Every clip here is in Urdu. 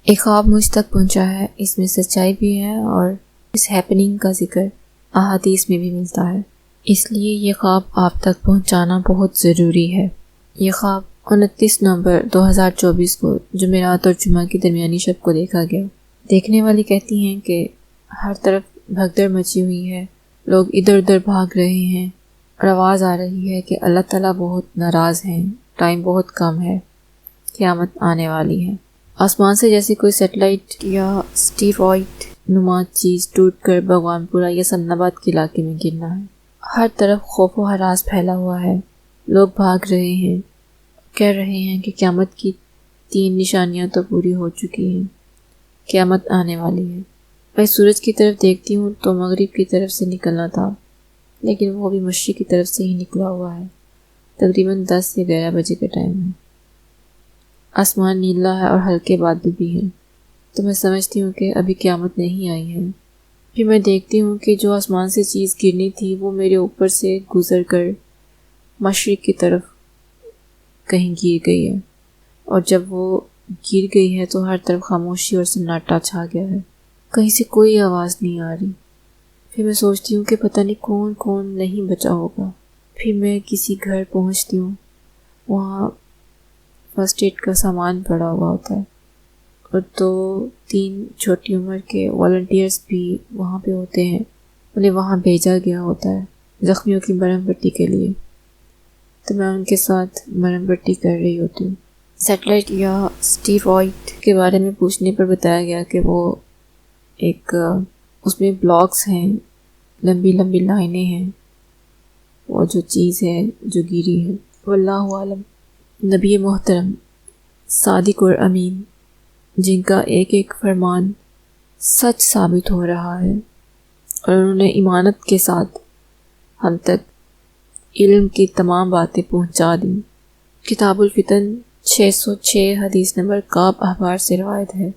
ایک خواب مجھ تک پہنچا ہے، اس میں سچائی بھی ہے اور اس ہیپننگ کا ذکر احادیث میں بھی ملتا ہے، اس لیے یہ خواب آپ تک پہنچانا بہت ضروری ہے۔ یہ خواب 29 نومبر 2024 کو جمعرات اور جمعہ کی درمیانی شب کو دیکھا گیا۔ دیکھنے والی کہتی ہیں کہ ہر طرف بھگدڑ مچی ہوئی ہے، لوگ ادھر ادھر بھاگ رہے ہیں اور آواز آ رہی ہے کہ اللہ تعالیٰ بہت ناراض ہیں، ٹائم بہت کم ہے، قیامت آنے والی ہے۔ آسمان سے جیسے کوئی سیٹلائٹ یا اسٹیرائڈ نما چیز ٹوٹ کر بھگوان پورہ یا سمن آباد کے علاقے میں گرنا ہے۔ ہر طرف خوف و ہراس پھیلا ہوا ہے، لوگ بھاگ رہے ہیں، کہہ رہے ہیں کہ قیامت کی 3 نشانیاں تو پوری ہو چکی ہیں، قیامت آنے والی ہے۔ میں سورج کی طرف دیکھتی ہوں تو مغرب کی طرف سے نکلنا تھا، لیکن وہ بھی مشرق کی طرف سے ہی نکلا ہوا ہے، تقریباً 10 یا 11 بجے کا ٹائم ہے۔ آسمان نیلا ہے اور ہلکے بادل بھی ہیں، تو میں سمجھتی ہوں کہ ابھی قیامت نہیں آئی ہے۔ پھر میں دیکھتی ہوں کہ جو آسمان سے چیز گرنی تھی وہ میرے اوپر سے گزر کر مشرق کی طرف کہیں گر گئی ہے، اور جب وہ گر گئی ہے تو ہر طرف خاموشی اور سناٹا چھا گیا ہے، کہیں سے کوئی آواز نہیں آ رہی۔ پھر میں سوچتی ہوں کہ پتہ نہیں کون کون نہیں بچا ہوگا۔ پھر میں کسی گھر پہنچتی ہوں، وہاں فرسٹ ایڈ کا سامان پڑا ہوا ہوتا ہے، اور 2-3 چھوٹی عمر کے والنٹیئرز بھی وہاں پہ ہوتے ہیں، انہیں وہاں بھیجا گیا ہوتا ہے زخمیوں کی مرہم پٹی کے لیے، تو میں ان کے ساتھ مرہم پٹی کر رہی ہوتی ہوں۔ سیٹلائٹ یا اسٹیرائڈ کے بارے میں پوچھنے پر بتایا گیا کہ وہ ایک اس میں بلاکس ہیں، لمبی لمبی لائنیں ہیں، وہ جو چیز ہے جو گری ہے، واللہ عالم۔ نبی محترم صادق اور امین جن کا ایک ایک فرمان سچ ثابت ہو رہا ہے، اور انہوں نے ایمانت کے ساتھ ہم تک علم کی تمام باتیں پہنچا دیں۔ کتاب الفتن 606 حدیث نمبر کعب احبار سے روایت ہے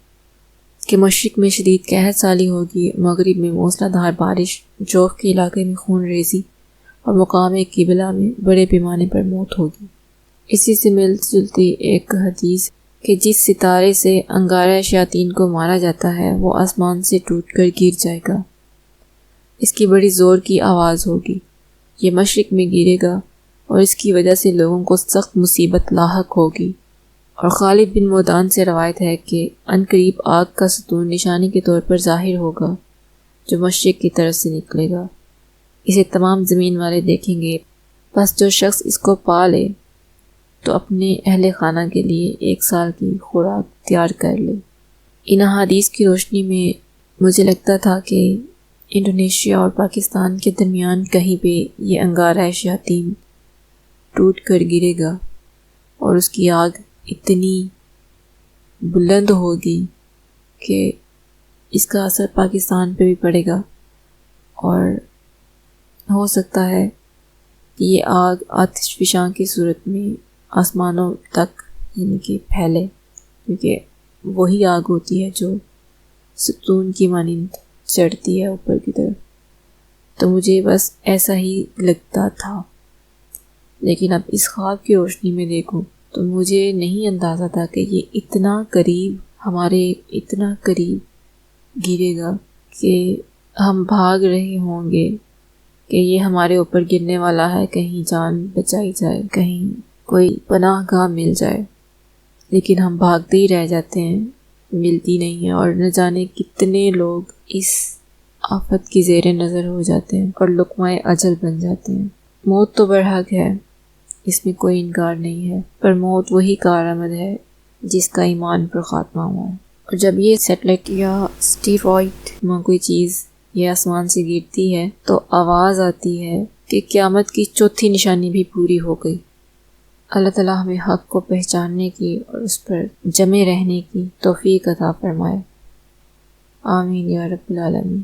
کہ مشرق میں شدید قحط سالی ہوگی، مغرب میں موسلا دھار بارش، جوف کے علاقے میں خون ریزی، اور مقام قبلہ میں بڑے پیمانے پر موت ہوگی۔ اسی سے ملتی جلتی ایک حدیث کہ جس ستارے سے انگارہ شیاطین کو مارا جاتا ہے وہ آسمان سے ٹوٹ کر گر جائے گا، اس کی بڑی زور کی آواز ہوگی، یہ مشرق میں گرے گا اور اس کی وجہ سے لوگوں کو سخت مصیبت لاحق ہوگی۔ اور خالد بن مودان سے روایت ہے کہ عنقریب آگ کا ستون نشانی کے طور پر ظاہر ہوگا جو مشرق کی طرف سے نکلے گا، اسے تمام زمین والے دیکھیں گے، بس جو شخص اس کو پا لے تو اپنے اہل خانہ کے لیے 1 سال کی خوراک تیار کر لے۔ ان احادیث کی روشنی میں مجھے لگتا تھا کہ انڈونیشیا اور پاکستان کے درمیان کہیں پہ یہ انگارہ شیاطین ٹوٹ کر گرے گا اور اس کی آگ اتنی بلند ہوگی کہ اس کا اثر پاکستان پہ بھی پڑے گا، اور ہو سکتا ہے کہ یہ آگ آتش فشاں کی صورت میں آسمانوں تک یعنی کہ پھیلے، کیونکہ وہی آگ ہوتی ہے جو ستون کی مانند چڑھتی ہے اوپر کی طرف۔ تو مجھے بس ایسا ہی لگتا تھا، لیکن اب اس خواب کی روشنی میں دیکھوں تو مجھے نہیں اندازہ تھا کہ یہ اتنا قریب، ہمارے اتنا قریب گرے گا کہ ہم بھاگ رہے ہوں گے کہ یہ ہمارے اوپر گرنے والا ہے، کہیں جان بچائی جائے، کہیں کوئی پناہ گاہ مل جائے، لیکن ہم بھاگتے ہی رہ جاتے ہیں، ملتی نہیں ہے، اور نہ جانے کتنے لوگ اس آفت کی زیر نظر ہو جاتے ہیں اور لقمہ اجل بن جاتے ہیں۔ موت تو برحق ہے، اس میں کوئی انکار نہیں ہے، پر موت وہی کارآمد ہے جس کا ایمان پر خاتمہ ہوا ہے۔ اور جب یہ سیٹلائٹ یا اسٹیرائڈ کوئی چیز یہ آسمان سے گرتی ہے تو آواز آتی ہے کہ قیامت کی 4تھی نشانی بھی پوری ہو گئی۔ اللہ تعالیٰ ہمیں حق کو پہچاننے کی اور اس پر جمے رہنے کی توفیق عطا فرمائے، آمین یا رب العالمین۔